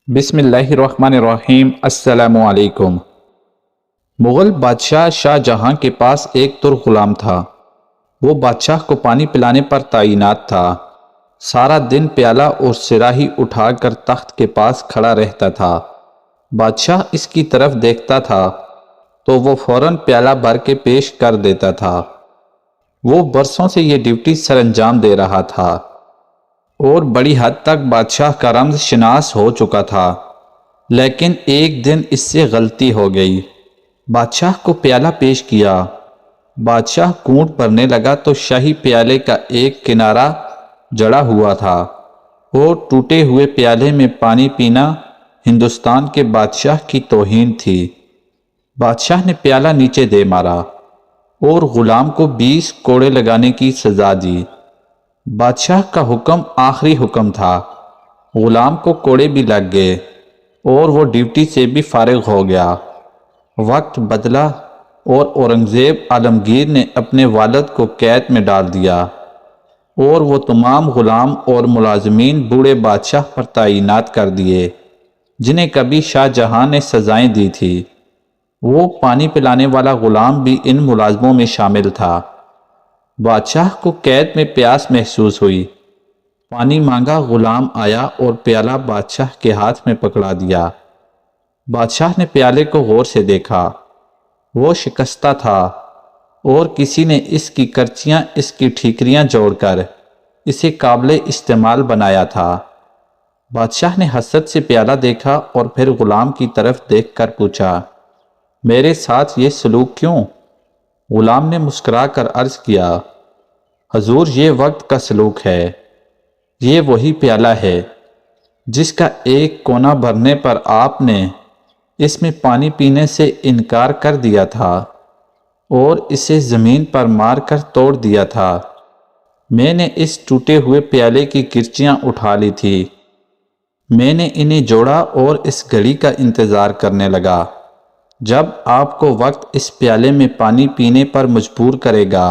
بسم اللہ الرحمن الرحیم۔ السلام علیکم۔ مغل بادشاہ شاہ جہاں کے پاس ایک تر غلام تھا۔ وہ بادشاہ کو پانی پلانے پر تعینات تھا۔ سارا دن پیالہ اور صراحی اٹھا کر تخت کے پاس کھڑا رہتا تھا۔ بادشاہ اس کی طرف دیکھتا تھا تو وہ فوراً پیالہ بھر کے پیش کر دیتا تھا۔ وہ برسوں سے یہ ڈیوٹی سر انجام دے رہا تھا اور بڑی حد تک بادشاہ کا رمز شناس ہو چکا تھا، لیکن ایک دن اس سے غلطی ہو گئی۔ بادشاہ کو پیالہ پیش کیا۔ بادشاہ گھونٹ بھرنے لگا تو شاہی پیالے کا ایک کنارہ جڑا ہوا تھا اور ٹوٹے ہوئے پیالے میں پانی پینا ہندوستان کے بادشاہ کی توہین تھی۔ بادشاہ نے پیالہ نیچے دے مارا اور غلام کو 20 کوڑے لگانے کی سزا دی۔ بادشاہ کا حکم آخری حکم تھا۔ غلام کو کوڑے بھی لگ گئے اور وہ ڈیوٹی سے بھی فارغ ہو گیا۔ وقت بدلا اور اورنگزیب عالمگیر نے اپنے والد کو قید میں ڈال دیا اور وہ تمام غلام اور ملازمین بوڑھے بادشاہ پر تعینات کر دیے جنہیں کبھی شاہ جہاں نے سزائیں دی تھی۔ وہ پانی پلانے والا غلام بھی ان ملازموں میں شامل تھا۔ بادشاہ کو قید میں پیاس محسوس ہوئی۔ پانی مانگا، غلام آیا اور پیالہ بادشاہ کے ہاتھ میں پکڑا دیا۔ بادشاہ نے پیالے کو غور سے دیکھا۔ وہ شکستہ تھا اور کسی نے اس کی کرچیاں، اس کی ٹھیکریاں جوڑ کر اسے قابل استعمال بنایا تھا۔ بادشاہ نے حسرت سے پیالہ دیکھا اور پھر غلام کی طرف دیکھ کر پوچھا، میرے ساتھ یہ سلوک کیوں؟ غلام نے مسکرا کر عرض کیا، حضور، یہ وقت کا سلوک ہے۔ یہ وہی پیالہ ہے جس کا ایک کونا بھرنے پر آپ نے اس میں پانی پینے سے انکار کر دیا تھا اور اسے زمین پر مار کر توڑ دیا تھا۔ میں نے اس ٹوٹے ہوئے پیالے کی کرچیاں اٹھا لی تھی۔ میں نے انہیں جوڑا اور اس گھڑی کا انتظار کرنے لگا جب آپ کو وقت اس پیالے میں پانی پینے پر مجبور کرے گا،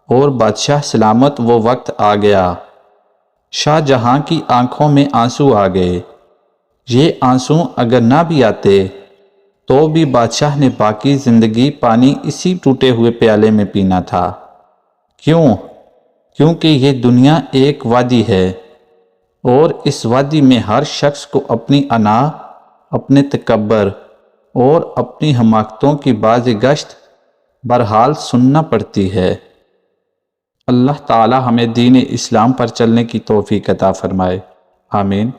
اور بادشاہ سلامت وہ وقت آ گیا۔ شاہ جہاں کی آنکھوں میں آنسو آ گئے۔ یہ آنسو اگر نہ بھی آتے تو بھی بادشاہ نے باقی زندگی پانی اسی ٹوٹے ہوئے پیالے میں پینا تھا۔ کیوں؟ کیونکہ یہ دنیا ایک وادی ہے اور اس وادی میں ہر شخص کو اپنی انا، اپنے تکبر اور اپنی حماقتوں کی باز گشت بہرحال سننا پڑتی ہے۔ اللہ تعالی ہمیں دین اسلام پر چلنے کی توفیق عطا فرمائے۔ آمین۔